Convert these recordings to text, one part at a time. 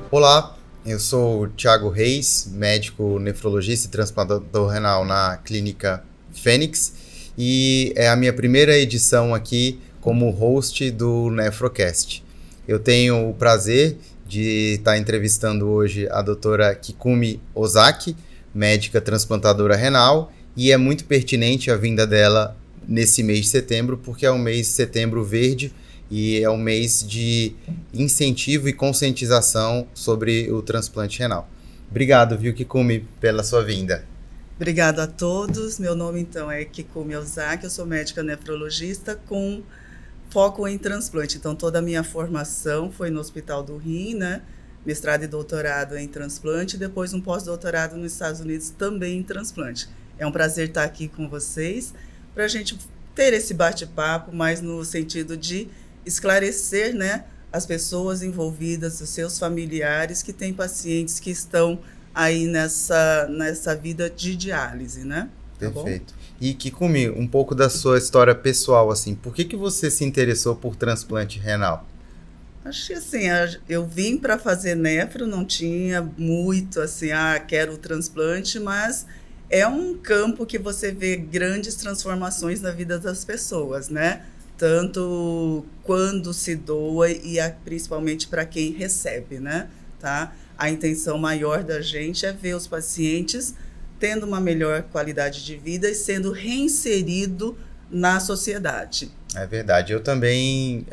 Olá, eu sou o Thiago Reis, médico nefrologista e transplantador renal na Clínica Fênix, e é a minha primeira edição aqui como host do Nefrocast. Eu tenho o prazer de estar entrevistando hoje a doutora Kikumi Ozaki, médica transplantadora renal, e é muito pertinente a vinda dela nesse mês de setembro, porque é o mês de setembro verde, e é um mês de incentivo e conscientização sobre o transplante renal. Obrigado, viu, Kikumi, pela sua vinda. Obrigada a todos. Meu nome, então, é Kikumi Ozaki, eu sou médica nefrologista com foco em transplante. Então, toda a minha formação foi no Hospital do Rim, né? Mestrado e doutorado em transplante, e depois um pós-doutorado nos Estados Unidos também em transplante. É um prazer estar aqui com vocês para a gente ter esse bate-papo, mas no sentido de esclarecer, né, as pessoas envolvidas, os seus familiares que têm pacientes que estão aí nessa vida de diálise, né? Tá Perfeito. bom? E Kikumi, um pouco da sua história pessoal, assim, por que você se interessou por transplante renal? Acho que assim, eu vim para fazer nefro, não tinha muito assim, quero o transplante, mas é um campo que você vê grandes transformações na vida das pessoas, né? Tanto quando se doa e principalmente para quem recebe, né? Tá? A intenção maior da gente é ver os pacientes tendo uma melhor qualidade de vida e sendo reinserido na sociedade. É verdade, eu também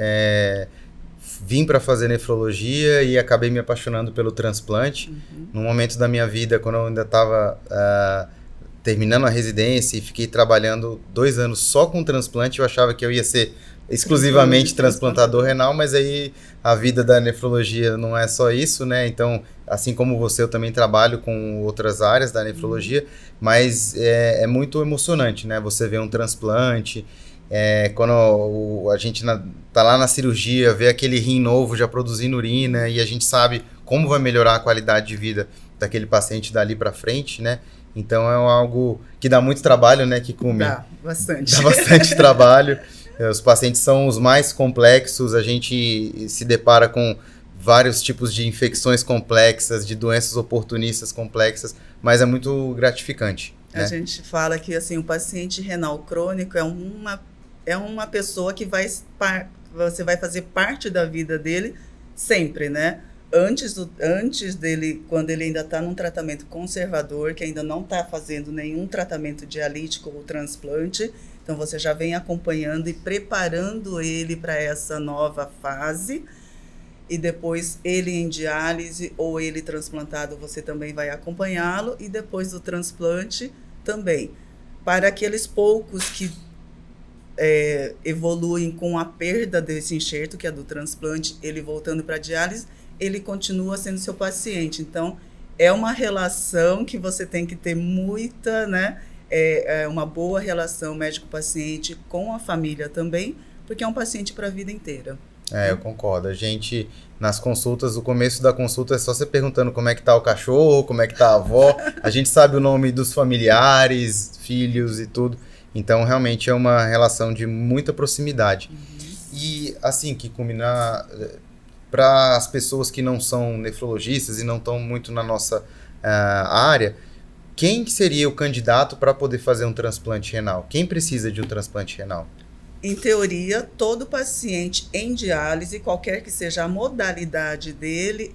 vim para fazer nefrologia e acabei me apaixonando pelo transplante. Num momento da minha vida, quando eu ainda estava terminando a residência e fiquei trabalhando 2 anos só com transplante, eu achava que eu ia ser exclusivamente transplantador renal, mas aí a vida da nefrologia não é só isso, né? Então, assim como você, eu também trabalho com outras áreas da nefrologia, mas é muito emocionante, né? Você vê um transplante, quando a gente tá lá na cirurgia, vê aquele rim novo já produzindo urina e a gente sabe como vai melhorar a qualidade de vida daquele paciente dali para frente, né? Então é algo que dá muito trabalho, né, Kikumi? Dá, bastante. Dá bastante trabalho. Os pacientes são os mais complexos, a gente se depara com vários tipos de infecções complexas, de doenças oportunistas complexas, mas é muito gratificante. A Né? gente fala que assim, o paciente renal crônico é uma pessoa que você vai fazer parte da vida dele sempre, né? Antes dele, quando ele ainda está num tratamento conservador, que ainda não está fazendo nenhum tratamento dialítico ou transplante, então você já vem acompanhando e preparando ele para essa nova fase. E depois ele em diálise ou ele transplantado, você também vai acompanhá-lo, e depois do transplante também. Para aqueles poucos que evoluem com a perda desse enxerto, que é do transplante, ele voltando para a diálise, ele continua sendo seu paciente. Então, é uma relação que você tem que ter muita, né? Uma boa relação médico-paciente com a família também, porque é um paciente para a vida inteira. Eu concordo. A gente, nas consultas, o começo da consulta é só você perguntando como é que tá o cachorro, como é que tá a avó. A gente sabe o nome dos familiares, filhos e tudo. Então, realmente é uma relação de muita proximidade. E, assim, que combinar para as pessoas que não são nefrologistas e não estão muito na nossa área, quem seria o candidato para poder fazer um transplante renal? Quem precisa de um transplante renal? Em teoria, todo paciente em diálise, qualquer que seja a modalidade dele,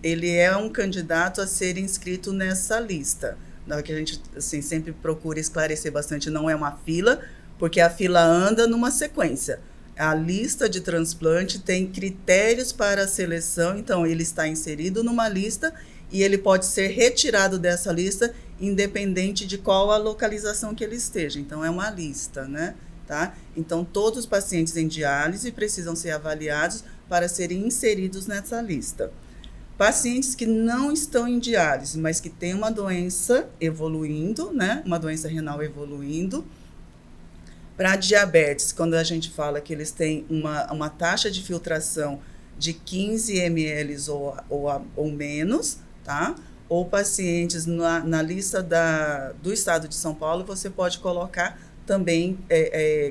ele é um candidato a ser inscrito nessa lista. Que a gente assim, sempre procura esclarecer bastante, não é uma fila, porque a fila anda numa sequência. A lista de transplante tem critérios para a seleção, então ele está inserido numa lista e ele pode ser retirado dessa lista, independente de qual a localização que ele esteja. Então, é uma lista, né? Tá? Então, todos os pacientes em diálise precisam ser avaliados para serem inseridos nessa lista. Pacientes que não estão em diálise, mas que têm uma doença evoluindo, né? Uma doença renal evoluindo. Para diabetes, quando a gente fala que eles têm uma taxa de filtração de 15 ml ou menos, tá? Ou pacientes na lista do estado de São Paulo, você pode colocar também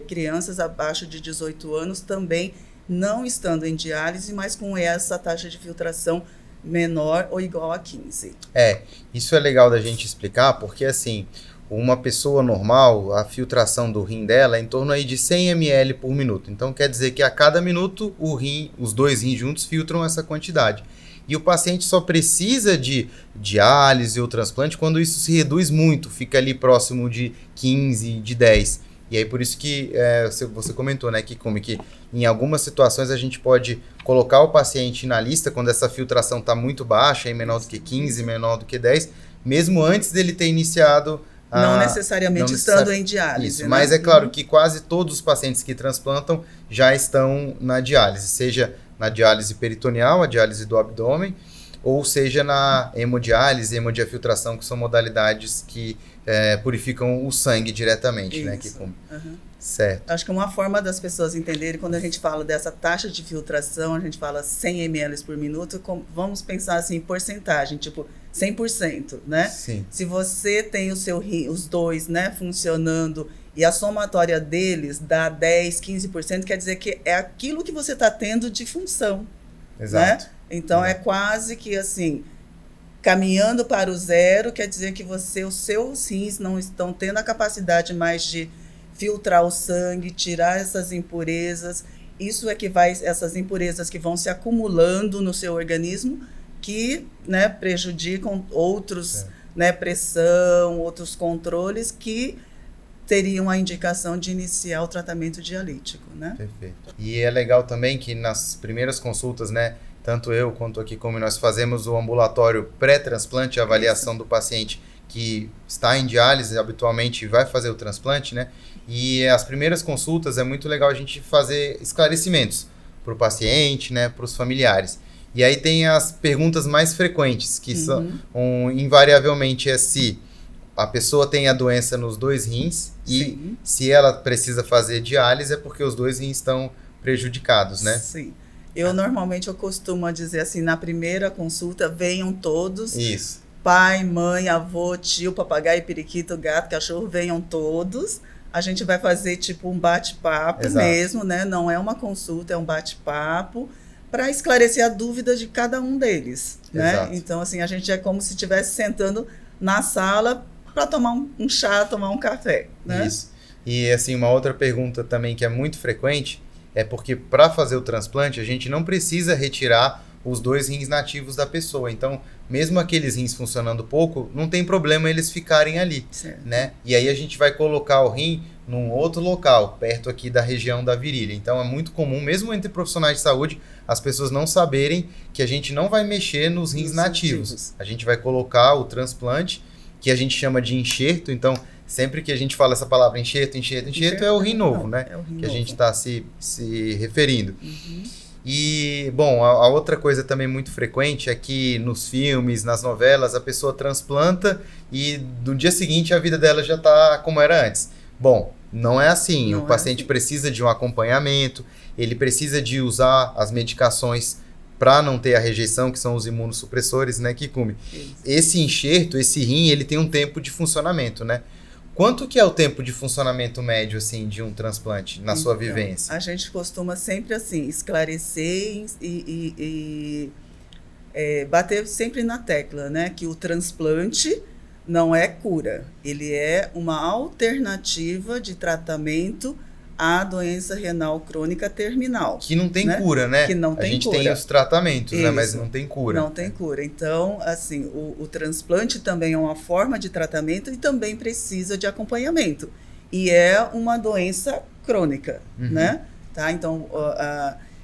crianças abaixo de 18 anos, também não estando em diálise, mas com essa taxa de filtração menor ou igual a 15. Isso é legal da gente explicar, porque assim, uma pessoa normal, a filtração do rim dela é em torno aí de 100 ml por minuto. Então quer dizer que a cada minuto os dois rins juntos filtram essa quantidade. E o paciente só precisa de diálise ou transplante quando isso se reduz muito, fica ali próximo de 15, de 10. E aí por isso que você comentou, né, Kikumi, que em algumas situações a gente pode colocar o paciente na lista quando essa filtração está muito baixa, menor do que 15, menor do que 10, mesmo antes dele ter iniciado não necessariamente estando em diálise. Isso, né? Mas é claro que quase todos os pacientes que transplantam já estão na diálise, seja na diálise peritoneal, a diálise do abdômen, ou seja na hemodiálise, hemodiafiltração, que são modalidades que purificam o sangue diretamente, né? Certo. Acho que uma forma das pessoas entenderem, quando a gente fala dessa taxa de filtração, a gente fala 100 ml por minuto, vamos pensar assim em porcentagem, tipo 100%, né? Sim. Se você tem os dois, né, funcionando e a somatória deles dá 10, 15%, quer dizer que é aquilo que você está tendo de função. Exato. Né? Então é quase que assim, caminhando para o zero, quer dizer que os seus rins não estão tendo a capacidade mais de filtrar o sangue, tirar essas impurezas. Isso é que essas impurezas que vão se acumulando no seu organismo, que, né, prejudicam outros, né, pressão, outros controles que teriam a indicação de iniciar o tratamento dialítico, né? Perfeito. E é legal também que nas primeiras consultas, né, tanto eu quanto aqui como nós fazemos o ambulatório pré-transplante, a avaliação do paciente que está em diálise habitualmente vai fazer o transplante, né? E as primeiras consultas é muito legal a gente fazer esclarecimentos para o paciente, né, para os familiares. E aí tem as perguntas mais frequentes, que são invariavelmente se a pessoa tem a doença nos dois rins e se ela precisa fazer diálise é porque os dois rins estão prejudicados, né? Sim. Normalmente eu costumo dizer assim, na primeira consulta, venham todos. Isso. Pai, mãe, avô, tio, papagaio, periquito, gato, cachorro, venham todos. A gente vai fazer tipo um bate-papo mesmo, né? Não é uma consulta, é um bate-papo para esclarecer a dúvida de cada um deles, né? Então, assim, a gente é como se estivesse sentando na sala para tomar um chá, tomar um café, né? Isso. E, assim, uma outra pergunta também que é muito frequente é porque para fazer o transplante a gente não precisa retirar os dois rins nativos da pessoa. Então, mesmo aqueles rins funcionando pouco, não tem problema eles ficarem ali, né? E aí a gente vai colocar o rim num outro local, perto aqui da região da virilha. Então, é muito comum, mesmo entre profissionais de saúde, as pessoas não saberem que a gente não vai mexer nos rins nativos. A gente vai colocar o transplante, que a gente chama de enxerto. Então, sempre que a gente fala essa palavra enxerto é o rim novo, né? É o rim que novo. A gente está se referindo. E, bom, a outra coisa também muito frequente é que nos filmes, nas novelas, a pessoa transplanta e no dia seguinte a vida dela já está como era antes. Bom, não é assim. O paciente precisa de um acompanhamento, ele precisa de usar as medicações para não ter a rejeição, que são os imunossupressores, né, Kikumi? Esse enxerto, esse rim, ele tem um tempo de funcionamento, né? Quanto que é o tempo de funcionamento médio, assim, de um transplante na sua vivência? A gente costuma sempre, assim, esclarecer e bater sempre na tecla, né? Que o transplante não é cura. Ele é uma alternativa de tratamento à doença renal crônica terminal. Que não tem cura, né? Que não tem cura. A gente tem os tratamentos, né? Mas não tem cura. Não tem cura. Então, assim, o transplante também é uma forma de tratamento e também precisa de acompanhamento. E é uma doença crônica, né? Tá? Então,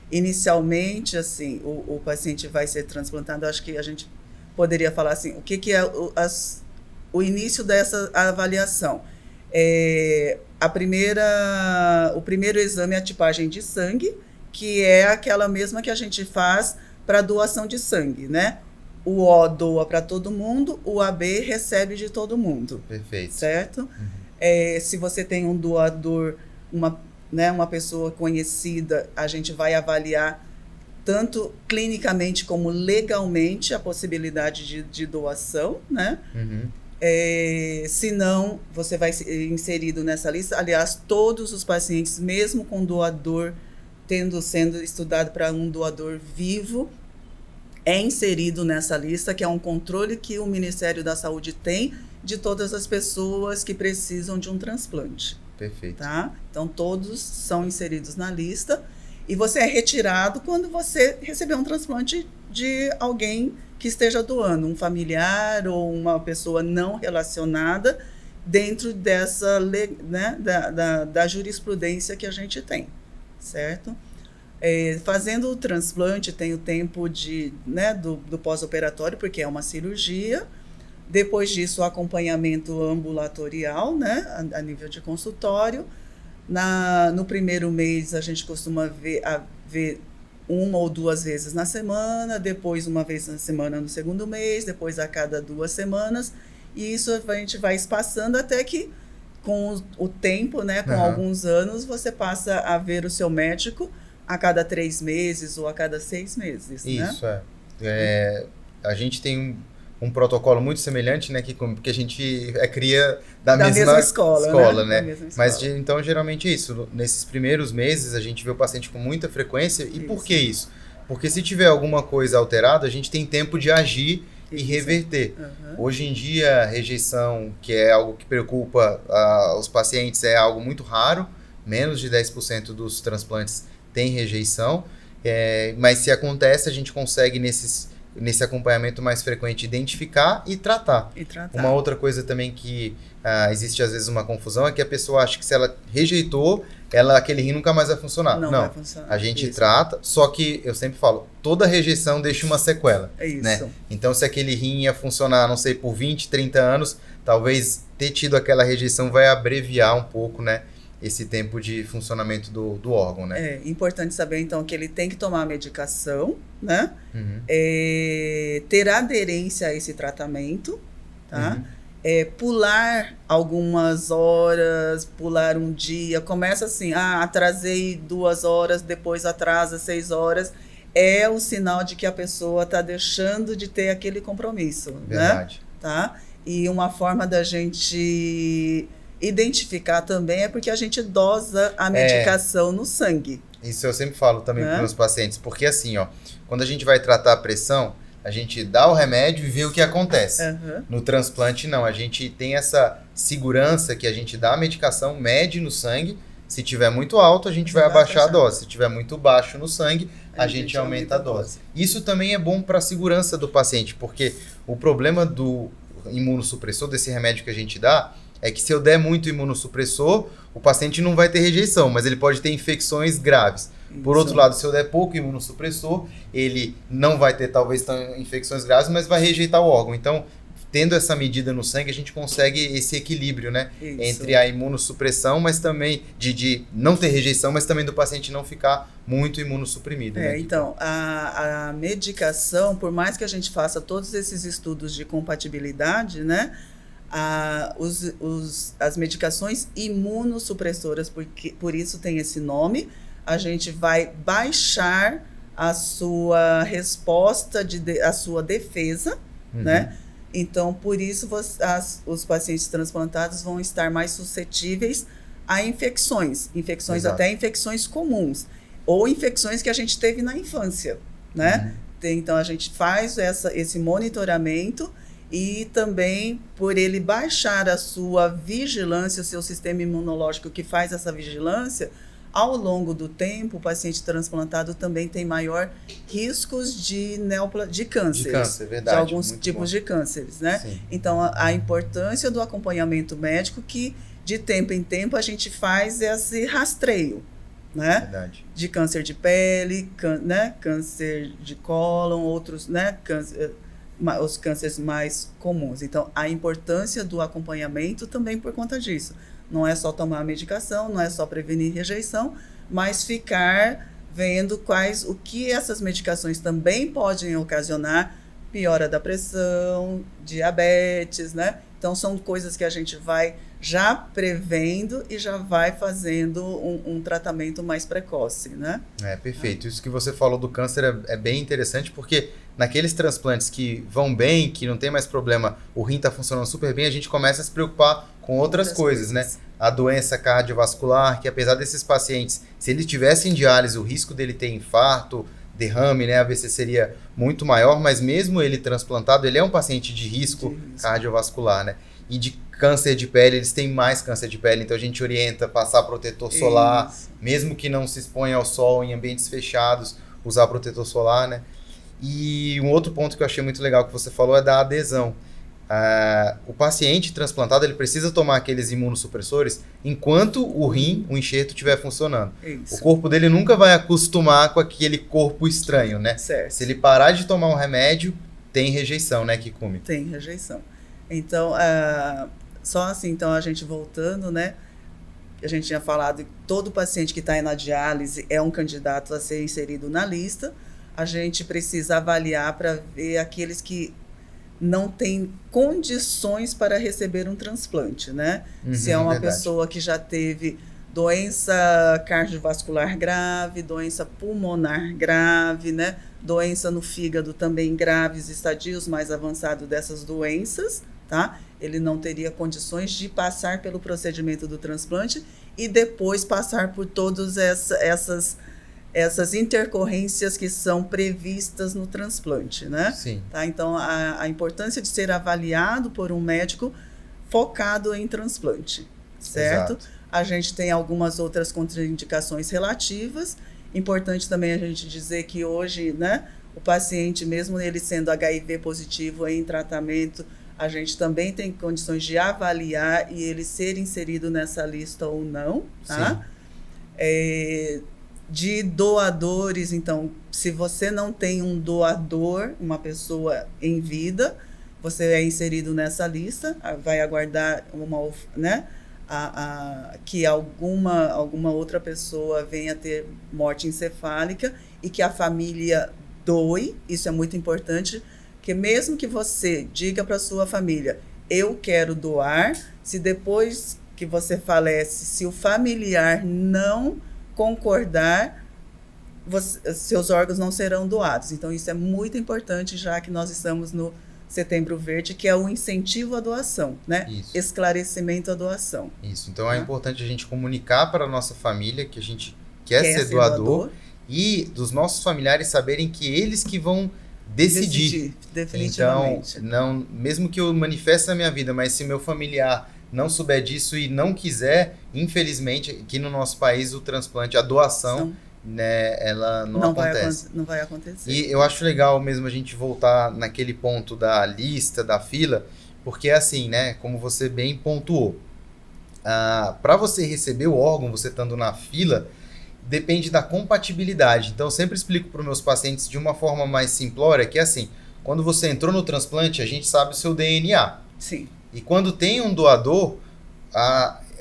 inicialmente, assim, o paciente vai ser transplantado. Acho que a gente poderia falar assim, o que é o início dessa avaliação? O primeiro exame é a tipagem de sangue, que é aquela mesma que a gente faz para doação de sangue, né? O O doa para todo mundo, o AB recebe de todo mundo. Perfeito. Certo? Se você tem um doador, uma pessoa conhecida, a gente vai avaliar tanto clinicamente como legalmente a possibilidade de doação, né? Se não, você vai ser inserido nessa lista. Aliás, todos os pacientes, mesmo com doador, sendo estudado para um doador vivo, é inserido nessa lista, que é um controle que o Ministério da Saúde tem de todas as pessoas que precisam de um transplante. Perfeito. Tá? Então, todos são inseridos na lista e você é retirado quando você receber um transplante de alguém que esteja doando, um familiar ou uma pessoa não relacionada dentro dessa, né, da jurisprudência que a gente tem, certo? Fazendo o transplante tem o tempo né, do pós-operatório, porque é uma cirurgia. Depois disso, o acompanhamento ambulatorial, né, a nível de consultório. No primeiro mês, a gente costuma ver 1 ou 2 vezes na semana, depois 1 vez na semana no segundo mês, depois a cada 2 semanas. E isso a gente vai espaçando até que, com o tempo, né, com alguns anos, você passa a ver o seu médico a cada 3 meses ou a cada 6 meses. Isso, né? A gente tem um protocolo muito semelhante, né, que a gente cria da mesma escola, né? Mesma escola. Mas então geralmente é isso. Nesses primeiros meses a gente vê o paciente com muita frequência. E por que isso? Porque se tiver alguma coisa alterada, a gente tem tempo de agir e reverter. Hoje em dia, a rejeição, que é algo que preocupa os pacientes, é algo muito raro. Menos de 10% dos transplantes tem rejeição, mas se acontece, a gente consegue nesse acompanhamento mais frequente identificar e tratar. Uma outra coisa também que existe às vezes uma confusão é que a pessoa acha que se ela rejeitou, aquele rim nunca mais vai funcionar. Não vai funcionar. A gente trata, só que eu sempre falo, toda rejeição deixa uma sequela. É isso. Né? Então se aquele rim ia funcionar, não sei, por 20, 30 anos, talvez ter tido aquela rejeição vai abreviar um pouco, né, esse tempo de funcionamento do órgão, né? É importante saber, então, que ele tem que tomar a medicação, né? Ter aderência a esse tratamento, tá? Pular algumas horas, pular um dia, começa assim, atrasei 2 horas, depois atrasa 6 horas, é o sinal de que a pessoa está deixando de ter aquele compromisso, Verdade. Né? Tá? E uma forma da gente identificar também é porque a gente dosa a medicação no sangue. Isso eu sempre falo também para os meus pacientes, porque assim, quando a gente vai tratar a pressão, a gente dá o remédio e vê o que acontece. No transplante, não. A gente tem essa segurança que a gente dá a medicação, mede no sangue. Se tiver muito alto, a gente vai abaixar a dose. Se tiver muito baixo no sangue, a gente aumenta a dose. Isso também é bom para a segurança do paciente, porque o problema do imunossupressor, desse remédio que a gente dá, é que se eu der muito imunossupressor, o paciente não vai ter rejeição, mas ele pode ter infecções graves. Por outro lado, se eu der pouco imunossupressor, ele não vai ter talvez infecções graves, mas vai rejeitar o órgão. Então, tendo essa medida no sangue, a gente consegue esse equilíbrio, né? Entre a imunossupressão, mas também de não ter rejeição, mas também do paciente não ficar muito imunossuprimido. Né? Então, a medicação, por mais que a gente faça todos esses estudos de compatibilidade, né? As medicações imunossupressoras, por isso tem esse nome, a gente vai baixar a sua resposta, a sua defesa, né? Então, por isso, os pacientes transplantados vão estar mais suscetíveis a infecções até infecções comuns, ou infecções que a gente teve na infância, né? Então, a gente faz esse monitoramento. E também, por ele baixar a sua vigilância, o seu sistema imunológico que faz essa vigilância, ao longo do tempo, o paciente transplantado também tem maior riscos de cânceres. De câncer, verdade. De alguns tipos de cânceres, né? Sim. Então, a importância do acompanhamento médico, que de tempo em tempo a gente faz esse rastreio, né? Verdade. De câncer de pele, né? Câncer de cólon, outros, né? Os cânceres mais comuns. Então, a importância do acompanhamento também por conta disso. Não é só tomar a medicação, não é só prevenir rejeição, mas ficar vendo o que essas medicações também podem ocasionar, piora da pressão, diabetes, né? Então, são coisas que a gente vai já prevendo e já vai fazendo um tratamento mais precoce, né? Perfeito. Isso que você falou do câncer é bem interessante, porque naqueles transplantes que vão bem, que não tem mais problema, o rim está funcionando super bem, a gente começa a se preocupar com outras coisas, né? A doença cardiovascular, que apesar desses pacientes, se eles tivessem diálise, o risco dele ter infarto, derrame, né? AVC seria muito maior, mas mesmo ele transplantado, ele é um paciente de risco cardiovascular, né? E de câncer de pele, eles têm mais câncer de pele, então a gente orienta passar protetor solar, mesmo que não se exponha ao sol em ambientes fechados, usar protetor solar, né? E um outro ponto que eu achei muito legal que você falou é da adesão. O paciente transplantado, ele precisa tomar aqueles imunossupressores enquanto o rim, o enxerto estiver funcionando. Isso. O corpo dele nunca vai acostumar com aquele corpo estranho, né? Certo. Se ele parar de tomar um remédio, tem rejeição, né, Kikumi? Tem rejeição. Então, só assim, então a gente voltando, né? A gente tinha falado que todo paciente que está na diálise é um candidato a ser inserido na lista. A gente precisa avaliar para ver aqueles que não têm condições para receber um transplante, né? Se é uma pessoa que já teve doença cardiovascular grave, doença pulmonar grave, né? Doença no fígado também graves, estadios mais avançados dessas doenças, tá? Ele não teria condições de passar pelo procedimento do transplante e depois passar por todas essas intercorrências que são previstas no transplante, né? Sim. Tá? Então, a importância de ser avaliado por um médico focado em transplante, certo? Exato. A gente tem algumas outras contraindicações relativas. Importante também a gente dizer que hoje, né, o paciente, mesmo ele sendo HIV positivo em tratamento, a gente também tem condições de avaliar e ele ser inserido nessa lista ou não, tá? De doadores, então, se você não tem um doador, uma pessoa em vida, você é inserido nessa lista, vai aguardar né, que alguma outra pessoa venha ter morte encefálica e que a família doe. Isso é muito importante, porque mesmo que você diga para sua família, eu quero doar, se depois que você falece, se o familiar não concordar, seus órgãos não serão doados. Então, isso é muito importante, já que nós estamos no Setembro Verde, que é o incentivo à doação, né? Isso. Esclarecimento à doação. Isso. Então, é importante a gente comunicar para a nossa família que a gente quer ser doador e dos nossos familiares saberem que eles que vão decidir. Definitivamente. Então, mesmo que eu manifeste na minha vida, mas se meu familiar não souber disso e não quiser, infelizmente, aqui no nosso país, o transplante, a doação, né, ela não acontece. Não vai acontecer. E eu acho legal mesmo a gente voltar naquele ponto da lista, da fila, porque é assim, né, como você bem pontuou, para você receber o órgão, você estando na fila, depende da compatibilidade. Então, eu sempre explico para os meus pacientes de uma forma mais simplória, que é assim, quando você entrou no transplante, a gente sabe o seu DNA. Sim. E quando tem um doador,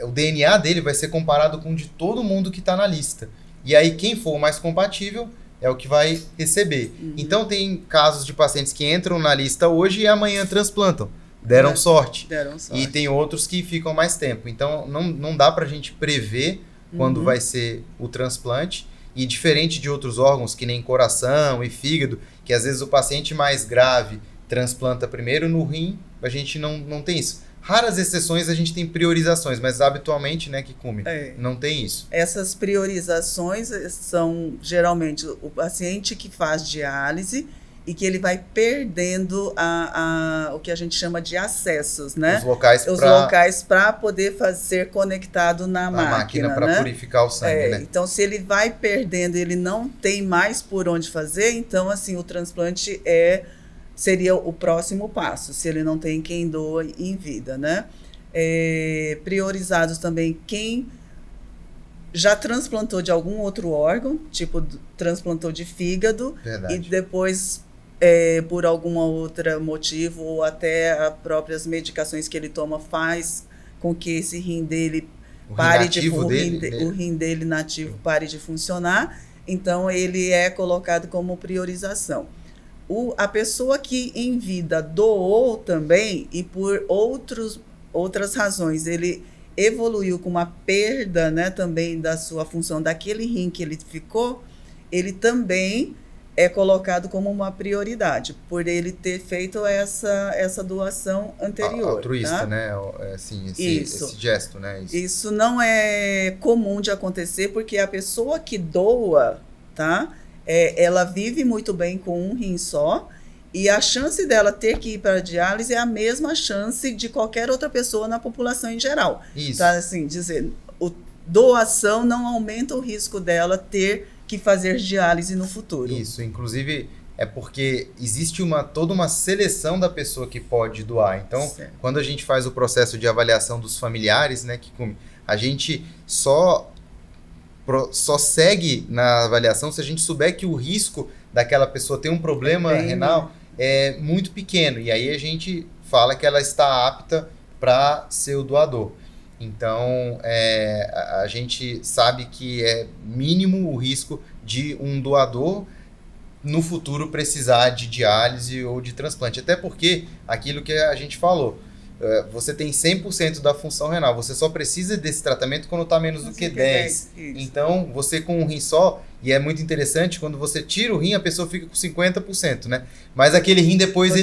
o DNA dele vai ser comparado com o de todo mundo que está na lista. E aí quem for o mais compatível é o que vai receber. Então tem casos de pacientes que entram na lista hoje e amanhã transplantam. Deram sorte. E tem outros que ficam mais tempo. Então não dá para a gente prever quando vai ser o transplante. E diferente de outros órgãos, que nem coração e fígado, que às vezes o paciente mais grave transplanta primeiro no rim, a gente não tem isso. Raras exceções a gente tem priorizações, mas habitualmente, né, Kikumi, não tem isso. Essas priorizações são geralmente o paciente que faz diálise e que ele vai perdendo o que a gente chama de acessos, né? Os locais para poder ser conectado na máquina para, né? Purificar o sangue, né? Então, se ele vai perdendo, ele não tem mais por onde fazer, então, assim, o transplante seria o próximo passo, se ele não tem quem doa em vida, né? Priorizados também quem já transplantou de algum outro órgão, tipo transplantou de fígado. Verdade. E depois, por algum outro motivo, ou até as próprias medicações que ele toma faz com que esse rim dele o rim dele nativo pare de funcionar, então ele é colocado como priorização. A pessoa que em vida doou também e por outras razões ele evoluiu com uma perda, né, também da sua função daquele rim que ele ficou, ele também é colocado como uma prioridade por ele ter feito essa doação anterior. Altruísta, tá? né? Assim, esse gesto, né? Isso não é comum de acontecer porque a pessoa que doa, tá? ela vive muito bem com um rim só, e a chance dela ter que ir para a diálise é a mesma chance de qualquer outra pessoa na população em geral. Isso. Tá, assim, dizer, doação não aumenta o risco dela ter que fazer diálise no futuro. Isso, inclusive é porque existe toda uma seleção da pessoa que pode doar. Então, quando a gente faz o processo de avaliação dos familiares, né, a gente só segue na avaliação se a gente souber que o risco daquela pessoa ter um problema renal é muito pequeno. E aí a gente fala que ela está apta para ser o doador. Então, a gente sabe que é mínimo o risco de um doador no futuro precisar de diálise ou de transplante. Até porque, aquilo que a gente falou, você tem 100% da função renal, você só precisa desse tratamento quando está menos do que 10. Então, você com um rim só, e é muito interessante, quando você tira o rim, a pessoa fica com 50%, né? Mas aquele rim depois,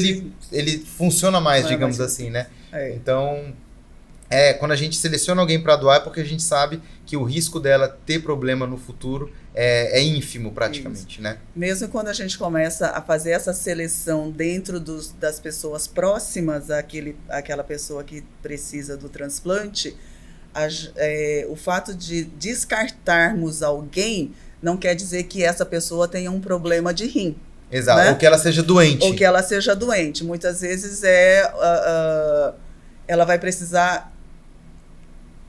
ele funciona mais, digamos assim, né? Então, quando a gente seleciona alguém para doar, é porque a gente sabe que o risco dela ter problema no futuro é ínfimo praticamente, né? Mesmo quando a gente começa a fazer essa seleção dentro das pessoas próximas àquela pessoa que precisa do transplante, o fato de descartarmos alguém não quer dizer que essa pessoa tenha um problema de rim. Exato, né? Ou que ela seja doente. Ou que ela seja doente. Muitas vezes ela vai precisar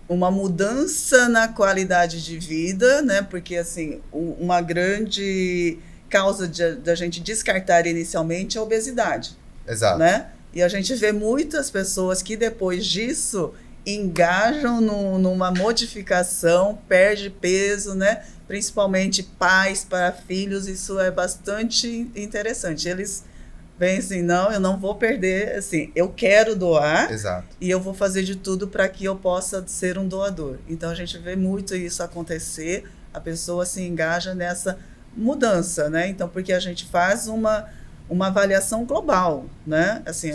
uma mudança na qualidade de vida, né? Porque, assim, uma grande causa da gente descartar inicialmente é a obesidade. Exato. Né? E a gente vê muitas pessoas que depois disso engajam numa modificação, perde peso, né? Principalmente pais para filhos, isso é bastante interessante. Eles vem assim, não, eu não vou perder, assim, eu quero doar. Exato. E eu vou fazer de tudo para que eu possa ser um doador. Então a gente vê muito isso acontecer, a pessoa se engaja nessa mudança, né? Então, porque a gente faz uma avaliação global, né? Assim,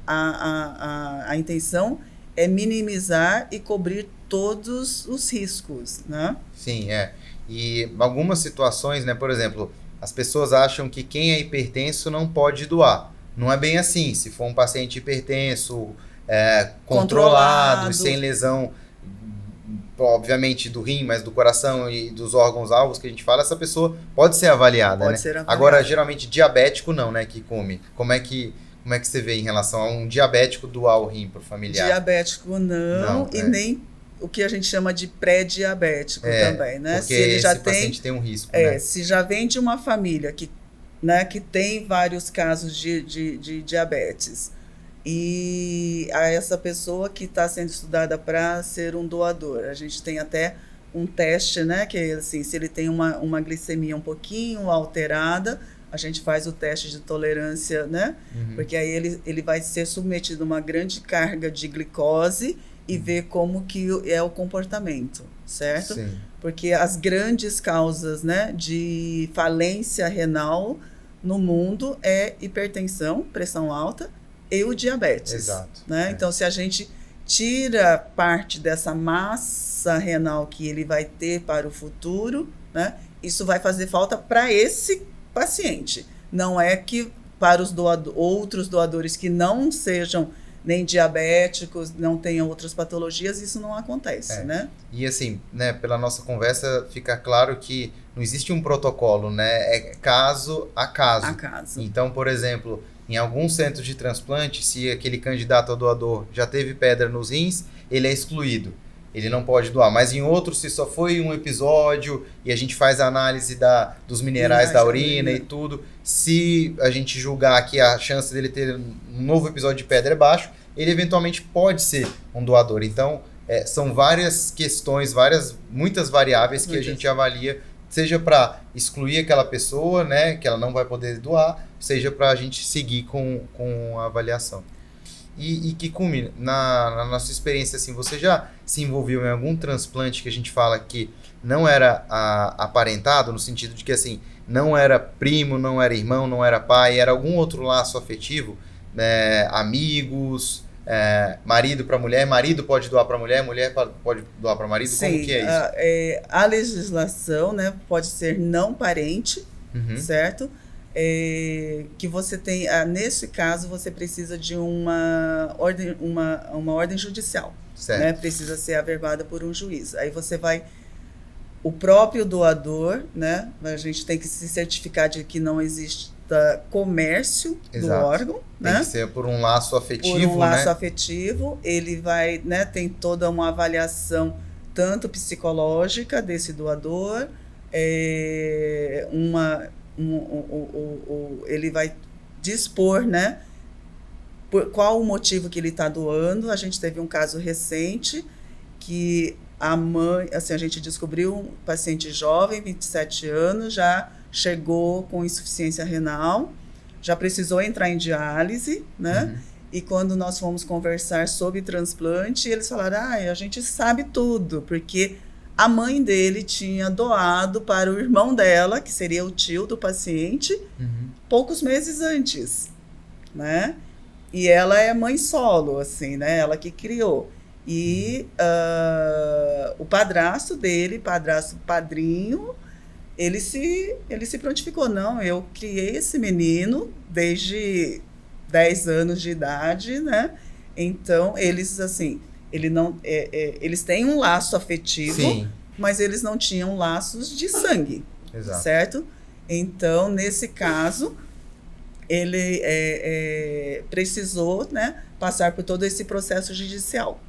a intenção é minimizar e cobrir todos os riscos, né? Sim, E algumas situações, né, por exemplo, as pessoas acham que quem é hipertenso não pode doar. Não é bem assim. Se for um paciente hipertenso, controlado e sem lesão, obviamente, do rim, mas do coração e dos órgãos-alvos que a gente fala, essa pessoa pode ser avaliada. Pode ser avaliada. Agora, geralmente, diabético não, né, que come. Como é que você vê em relação a um diabético doar o rim para o familiar? Diabético não e nem o que a gente chama de pré-diabético também, né? Porque se ele já paciente tem um risco, né? Se já vem de uma família que tem vários casos de diabetes e a essa pessoa que está sendo estudada para ser um doador, a gente tem até um teste, né? Que é assim, se ele tem uma glicemia um pouquinho alterada, a gente faz o teste de tolerância, né? Porque aí ele vai ser submetido a uma grande carga de glicose e ver como que é o comportamento, certo? Sim. Porque as grandes causas, né, de falência renal no mundo é hipertensão, pressão alta e o diabetes. Exato. Né? Então, se a gente tira parte dessa massa renal que ele vai ter para o futuro, né, isso vai fazer falta para esse paciente. Não é que para os outros doadores que não sejam nem diabéticos, não tenham outras patologias, isso não acontece, né? E assim, né, pela nossa conversa, fica claro que não existe um protocolo, né? É caso a caso. A caso. Então, por exemplo, em alguns centros de transplante, se aquele candidato a doador já teve pedra nos rins, ele é excluído. Ele não pode doar. Mas em outros, se só foi um episódio e a gente faz a análise dos minerais da urina e tudo, se a gente julgar que a chance dele ter um novo episódio de pedra é baixo, ele eventualmente pode ser um doador. Então, são várias questões, muitas variáveis que a gente avalia, seja para excluir aquela pessoa, né, que ela não vai poder doar, seja para a gente seguir com a avaliação. E Kikumi, na nossa experiência, assim, você já se envolveu em algum transplante que a gente fala que não era aparentado, no sentido de que, assim, não era primo, não era irmão, não era pai, era algum outro laço afetivo, né, amigos, marido para mulher, marido pode doar para mulher, mulher pode doar para marido? Sim, como que é isso? A legislação, né, pode ser não parente, certo? Que você tem, nesse caso, você precisa de uma ordem judicial, né? Precisa ser averiguada por um juiz. Aí você vai, o próprio doador, né? A gente tem que se certificar de que não exista comércio do órgão, tem né? que ser por um laço afetivo, por um laço afetivo. Ele vai, né? Tem toda uma avaliação tanto psicológica desse doador, ele vai dispor, né, qual o motivo que ele está doando. A gente teve um caso recente que a mãe, assim, a gente descobriu um paciente jovem, 27 anos, já chegou com insuficiência renal, já precisou entrar em diálise, né? E quando nós fomos conversar sobre transplante, eles falaram, a gente sabe tudo, porque a mãe dele tinha doado para o irmão dela, que seria o tio do paciente, poucos meses antes, né? E ela é mãe solo, assim, né? Ela que criou. E o padrasto dele, padrinho, ele se prontificou. Não, eu criei esse menino desde 10 anos de idade, né? Então, eles, assim, eles têm um laço afetivo, sim, mas eles não tinham laços de sangue, certo? Então, nesse caso, ele precisou, né, passar por todo esse processo judicial,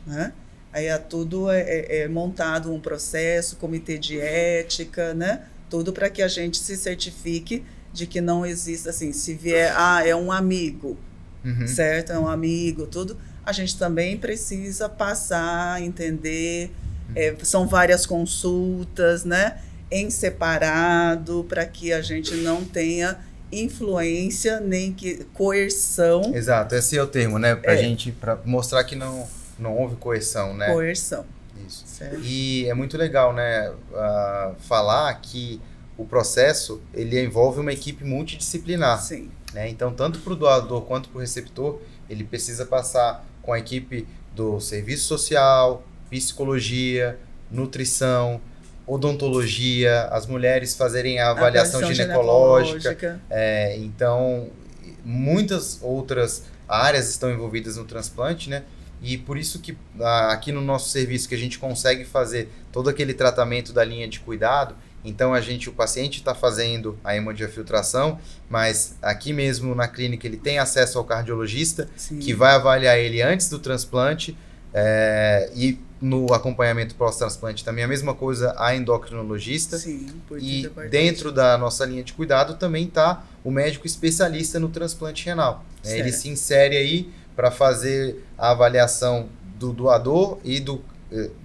né? Aí tudo montado um processo, comitê de ética, né? Tudo para que a gente se certifique de que não exista, assim, se vier, é um amigo, certo? É um amigo, tudo. A gente também precisa passar, entender, são várias consultas, né? Em separado, para que a gente não tenha influência, nem coerção. Exato, esse é o termo, né? Para mostrar que não houve coerção, né? Coerção. Isso. Certo. E é muito legal, né? Falar que o processo, ele envolve uma equipe multidisciplinar. Sim. Né? Então, tanto para o doador quanto para o receptor, ele precisa passar com a equipe do serviço social, psicologia, nutrição, odontologia, as mulheres fazerem a avaliação ginecológica. Então, muitas outras áreas estão envolvidas no transplante, né? E por isso que aqui no nosso serviço que a gente consegue fazer todo aquele tratamento da linha de cuidado. Então, o paciente está fazendo a hemodiafiltração, mas aqui mesmo na clínica ele tem acesso ao cardiologista, sim, que vai avaliar ele antes do transplante, e no acompanhamento pós-transplante também a mesma coisa, a endocrinologista. Sim, e dentro da nossa linha de cuidado também está o médico especialista no transplante renal. Ele se insere aí para fazer a avaliação do doador e do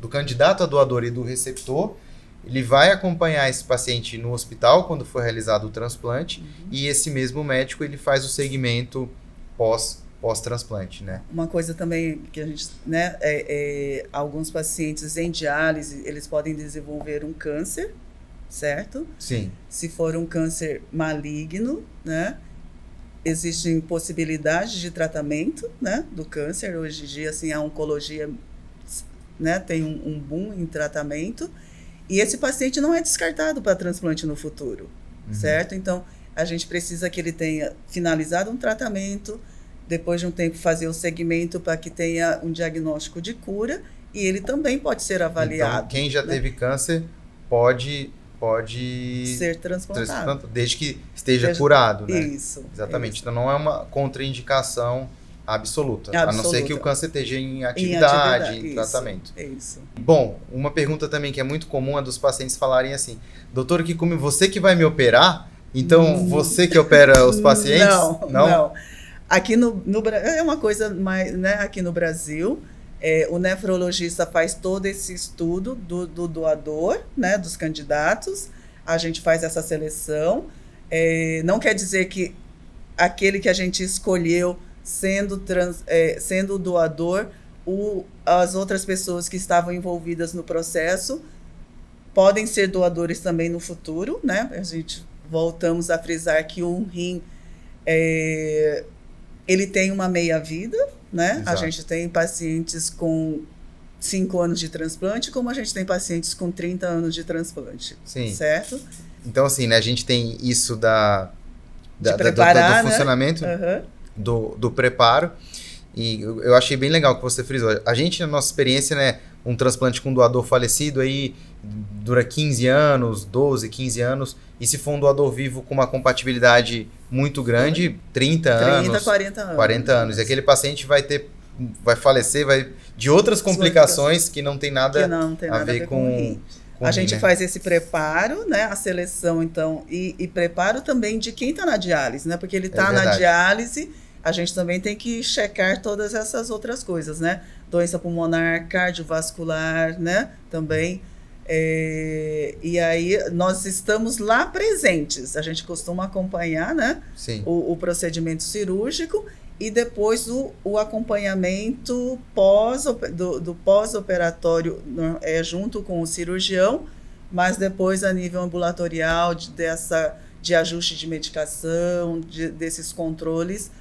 candidato a doador e do receptor. Ele vai acompanhar esse paciente no hospital quando for realizado o transplante, e esse mesmo médico ele faz o segmento pós-transplante, né? Uma coisa também que a gente, né, alguns pacientes em diálise, eles podem desenvolver um câncer, certo? Sim. Se for um câncer maligno, né, existem possibilidades de tratamento, né, do câncer. Hoje em dia, assim, a oncologia, né, tem um boom em tratamento. E esse paciente não é descartado para transplante no futuro, certo? Então, a gente precisa que ele tenha finalizado um tratamento, depois de um tempo fazer o segmento para que tenha um diagnóstico de cura, e ele também pode ser avaliado. Então, quem já teve câncer pode ser transplantado. Desde que esteja curado, né? Isso. Exatamente. Isso. Então, não é uma contraindicação absoluta. A não ser que o câncer esteja em atividade, tratamento. Isso. Bom, uma pergunta também que é muito comum é dos pacientes falarem assim: doutor Kikumi, você que vai me operar? Então, você que opera os pacientes? Não. Aqui é uma coisa mais, né? Aqui no Brasil, o nefrologista faz todo esse estudo do doador, né? Dos candidatos. A gente faz essa seleção. Não quer dizer que aquele que a gente escolheu sendo o doador, as outras pessoas que estavam envolvidas no processo podem ser doadores também no futuro, né? A gente voltamos a frisar que um rim ele tem uma meia-vida, né? Exato. A gente tem pacientes com 5 anos de transplante, como a gente tem pacientes com 30 anos de transplante, sim, certo? Então, assim, né, a gente tem isso De preparar, do funcionamento, né? do preparo. E eu achei bem legal que você frisou. A gente, na nossa experiência, né, um transplante com doador falecido aí dura 15 anos, 12, 15 anos. E se for um doador vivo com uma compatibilidade muito grande, 30 anos. 40 anos. 40 anos. E aquele paciente vai falecer de outras complicações que não tem nada a ver com a gente, né? faz esse preparo, né? A seleção, então, e preparo também de quem está na diálise, né? Porque ele está na diálise, a gente também tem que checar todas essas outras coisas, né? Doença pulmonar, cardiovascular, né? Também. E aí nós estamos lá presentes. A gente costuma acompanhar, né? Sim. O procedimento cirúrgico e depois o acompanhamento do pós-operatório junto com o cirurgião, mas depois a nível ambulatorial de ajuste de medicação, desses controles.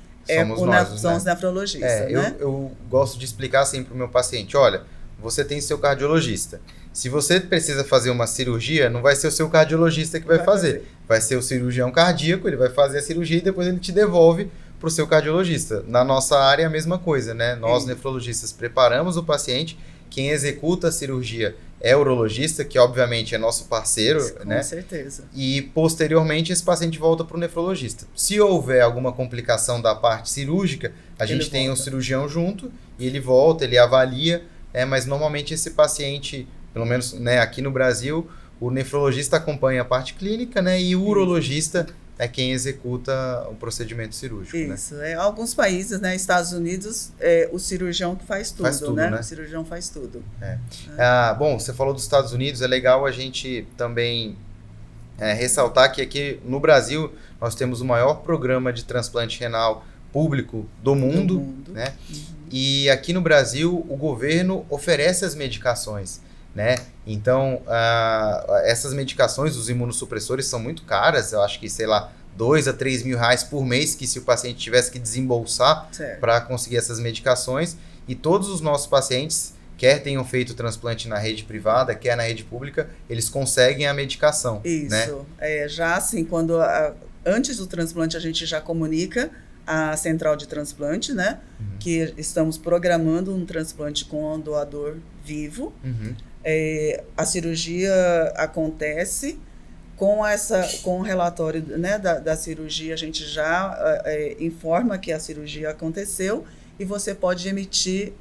São os nefrologistas, né? Eu gosto de explicar assim para o meu paciente, olha, você tem seu cardiologista. Se você precisa fazer uma cirurgia, não vai ser o seu cardiologista que vai fazer. Vai ser o cirurgião cardíaco, ele vai fazer a cirurgia e depois ele te devolve para o seu cardiologista. Na nossa área é a mesma coisa, né? Nós, nefrologistas, preparamos o paciente, quem executa a cirurgia é o urologista, que obviamente é nosso parceiro, né? Com certeza. E posteriormente esse paciente volta para o nefrologista. Se houver alguma complicação da parte cirúrgica, a gente tem um cirurgião junto e ele volta, ele avalia, mas normalmente esse paciente, pelo menos, né, aqui no Brasil, o nefrologista acompanha a parte clínica, né, e o urologista é quem executa o procedimento cirúrgico. Isso, né? Alguns países, né, Estados Unidos, o cirurgião que faz tudo, né? O cirurgião faz tudo. Bom, você falou dos Estados Unidos, é legal a gente também ressaltar que aqui no Brasil nós temos o maior programa de transplante renal público do mundo. Né? E aqui no Brasil o governo oferece as medicações, né? Então, essas medicações, os imunossupressores, são muito caras. Eu acho que, sei lá, 2 a 3 mil reais por mês, que se o paciente tivesse que desembolsar para conseguir essas medicações. E todos os nossos pacientes, quer tenham feito transplante na rede privada, quer na rede pública, eles conseguem a medicação. Isso. Né? Já assim, antes do transplante, a gente já comunica a central de transplante, né? Que estamos programando um transplante com um doador vivo. A cirurgia acontece com o relatório, né, da cirurgia, a gente já informa que a cirurgia aconteceu e você pode emitir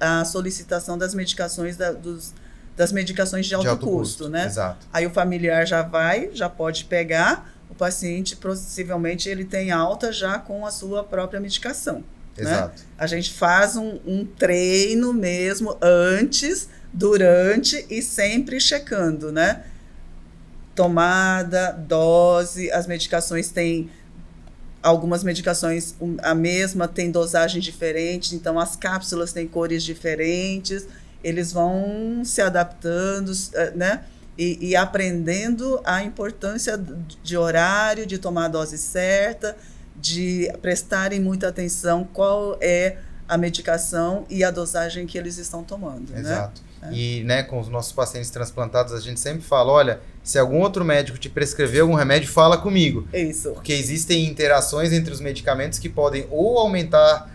a solicitação das medicações das medicações de alto custo, né? Exato. Aí o familiar já pode pegar, o paciente possivelmente ele tem alta já com a sua própria medicação. Exato. Né? A gente faz um treino mesmo antes, durante e sempre checando, né? Tomada, dose, as medicações algumas medicações a mesma, tem dosagem diferente, então as cápsulas têm cores diferentes, eles vão se adaptando, né? E aprendendo a importância de horário, de tomar a dose certa, de prestarem muita atenção qual é a medicação e a dosagem que eles estão tomando. Exato. Né? E, né, com os nossos pacientes transplantados, a gente sempre fala, olha, se algum outro médico te prescrever algum remédio, fala comigo. Isso. Porque existem interações entre os medicamentos que podem ou aumentar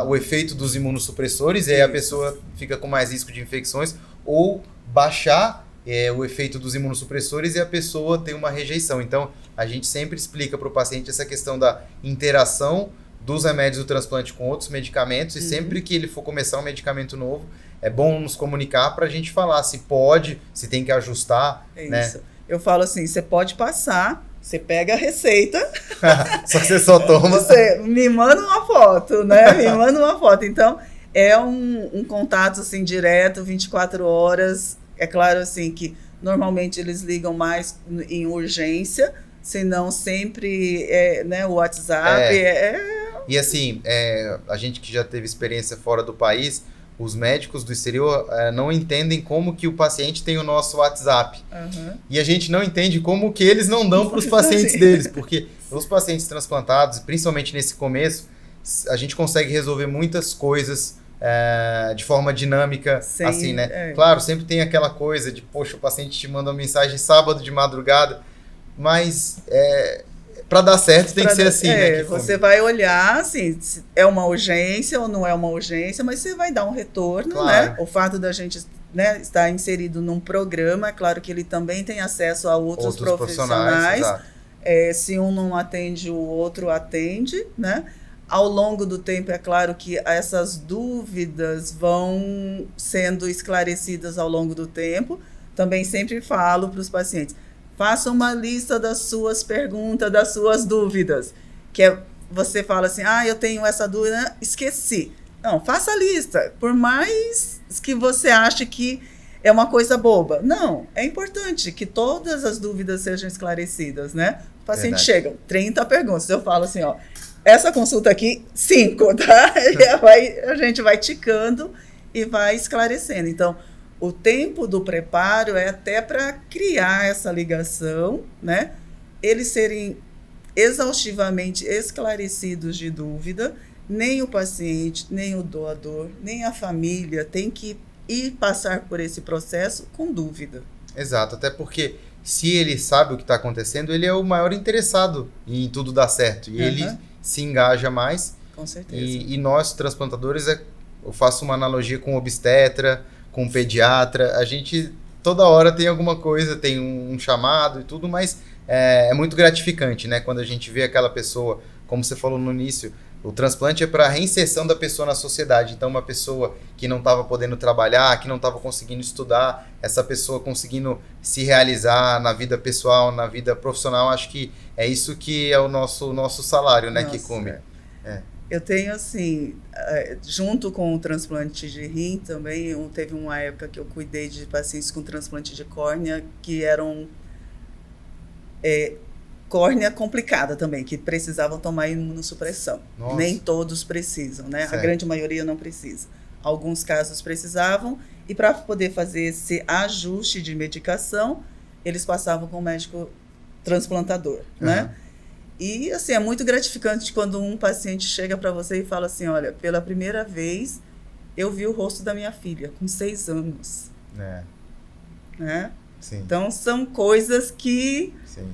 o efeito dos imunossupressores, e aí a pessoa fica com mais risco de infecções, ou baixar o efeito dos imunossupressores e a pessoa tem uma rejeição. Então, a gente sempre explica para o paciente essa questão da interação dos remédios do transplante com outros medicamentos, e sempre que ele for começar um medicamento novo, é bom nos comunicar para a gente falar se pode, se tem que ajustar. Isso. Né? Eu falo assim, você pode passar, você pega a receita. Só que você só toma. Você me manda uma foto, né? Me manda uma foto. Então, é um contato assim, direto, 24 horas. É claro assim, que normalmente eles ligam mais em urgência, senão sempre né, o WhatsApp. E assim, a gente que já teve experiência fora do país, os médicos do exterior não entendem como que o paciente tem o nosso WhatsApp. E a gente não entende como que eles não dão para os pacientes deles, porque os pacientes transplantados, principalmente nesse começo, a gente consegue resolver muitas coisas de forma dinâmica, assim, né? Claro, sempre tem aquela coisa de, poxa, o paciente te manda uma mensagem sábado de madrugada, mas para dar certo tem que ser assim, né? Você vai olhar, assim, se é uma urgência ou não é uma urgência, mas você vai dar um retorno, claro, né? O fato da gente, né, estar inserido num programa, é claro que ele também tem acesso a outros profissionais. Se um não atende, o outro atende, né? Ao longo do tempo, é claro que essas dúvidas vão sendo esclarecidas ao longo do tempo. Também sempre falo para os pacientes, faça uma lista das suas perguntas, das suas dúvidas. Que você fala assim, eu tenho essa dúvida, esqueci. Não, faça a lista, por mais que você ache que é uma coisa boba. Não, é importante que todas as dúvidas sejam esclarecidas, né? O paciente chega, 30 perguntas, eu falo assim, essa consulta aqui, 5, tá? A gente vai ticando e vai esclarecendo. Então, o tempo do preparo é até para criar essa ligação, né? Eles serem exaustivamente esclarecidos de dúvida, nem o paciente, nem o doador, nem a família tem que ir passar por esse processo com dúvida. Exato, até porque se ele sabe o que está acontecendo, ele é o maior interessado em tudo dar certo. E ele se engaja mais. Com certeza. E nós, transplantadores, eu faço uma analogia com obstetra, com pediatra. A gente, toda hora tem alguma coisa, tem um chamado e tudo, mas é muito gratificante, né? Quando a gente vê aquela pessoa, como você falou no início, o transplante é para a reinserção da pessoa na sociedade. Então, uma pessoa que não estava podendo trabalhar, que não estava conseguindo estudar, essa pessoa conseguindo se realizar na vida pessoal, na vida profissional, acho que é isso que é o nosso salário, né, Kikumi? Eu tenho, assim, junto com o transplante de rim também, teve uma época que eu cuidei de pacientes com transplante de córnea, que eram córnea complicada também, que precisavam tomar imunossupressão. Nossa. Nem todos precisam, né? Certo. A grande maioria não precisa. Alguns casos precisavam, e para poder fazer esse ajuste de medicação, eles passavam com o médico transplantador, né? E, assim, é muito gratificante quando um paciente chega para você e fala assim, olha, pela primeira vez eu vi o rosto da minha filha, com 6 anos. Né? Sim. Então, são coisas que Sim.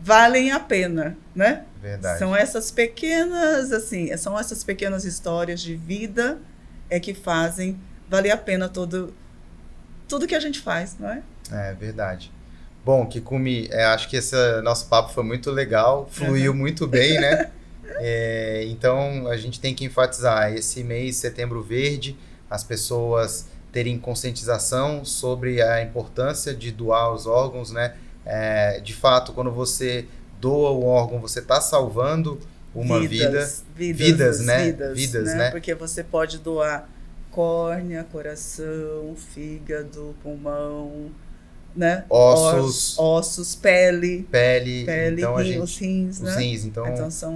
valem a pena, né? Verdade. São essas pequenas, assim, são essas pequenas histórias de vida que fazem valer a pena tudo que a gente faz, não é? É verdade. Bom, Kikumi, acho que esse nosso papo foi muito legal, fluiu muito bem, né? Então, a gente tem que enfatizar esse mês, Setembro Verde, as pessoas terem conscientização sobre a importância de doar os órgãos, né? De fato, quando você doa o órgão, você está salvando uma vidas, né? Vidas, né? Porque você pode doar córnea, coração, fígado, pulmão, né? Ossos, pele, então os rins, né? Os rins, então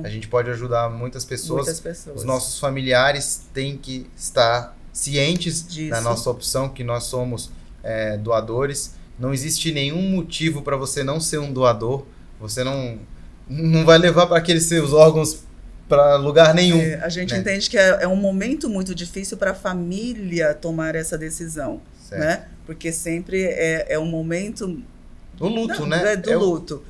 a gente pode ajudar muitas pessoas. Os nossos familiares têm que estar cientes da nossa opção, que nós somos doadores. Não existe nenhum motivo para você não ser um doador. Você não vai levar para aqueles seus órgãos para lugar nenhum. A gente entende que é um momento muito difícil para a família tomar essa decisão, né? Porque sempre é um momento do luto, né? Do luto.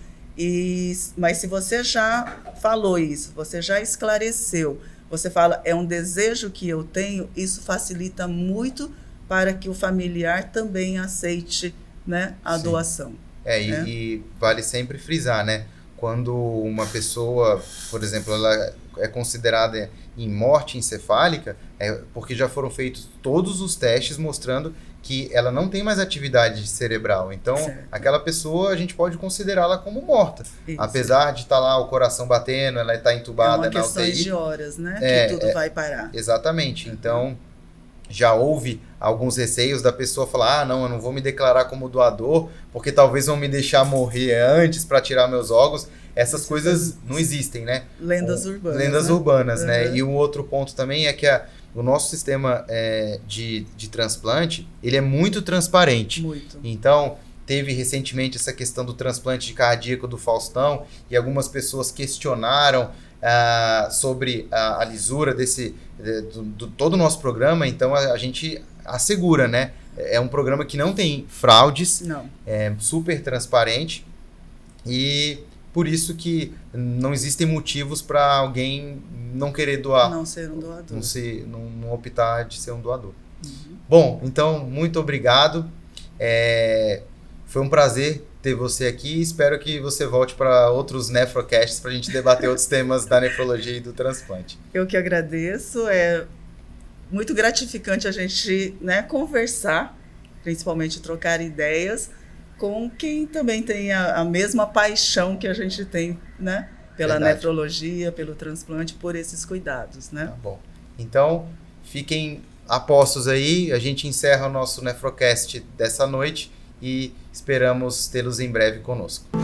Mas se você já falou isso, você já esclareceu, você fala, é um desejo que eu tenho, isso facilita muito para que o familiar também aceite, né, a doação. E vale sempre frisar, né? Quando uma pessoa, por exemplo, ela é considerada em morte encefálica, porque já foram feitos todos os testes mostrando que ela não tem mais atividade cerebral. Então, aquela pessoa, a gente pode considerá-la como morta. Isso. Apesar de estar lá o coração batendo, ela está entubada na UTI. É uma questão de horas, né? Que tudo vai parar. Exatamente. Então, já houve alguns receios da pessoa falar, não, eu não vou me declarar como doador, porque talvez vão me deixar morrer antes para tirar meus órgãos. Essas coisas não existem, né? Lendas urbanas. Lendas urbanas, né? E um outro ponto também é que o nosso sistema de transplante, ele é muito transparente. Muito. Então, teve recentemente essa questão do transplante de cardíaco do Faustão, e algumas pessoas questionaram sobre a lisura do todo o nosso programa. Então a gente assegura, né? É um programa que não tem fraudes, Não. é super transparente, e por isso que não existem motivos para alguém não querer doar. Não ser um doador. Não optar de ser um doador. Uhum. Bom, então, muito obrigado. Foi um prazer ter você aqui. Espero que você volte para outros Nefrocasts para a gente debater outros temas da nefrologia e do transplante. Eu que agradeço. É muito gratificante a gente, né, conversar, principalmente trocar ideias com quem também tem a mesma paixão que a gente tem, né, pela Verdade. nefrologia, pelo transplante, por esses cuidados, né? Tá bom. Então, fiquem apostos aí. A gente encerra o nosso Nefrocast dessa noite e esperamos tê-los em breve conosco.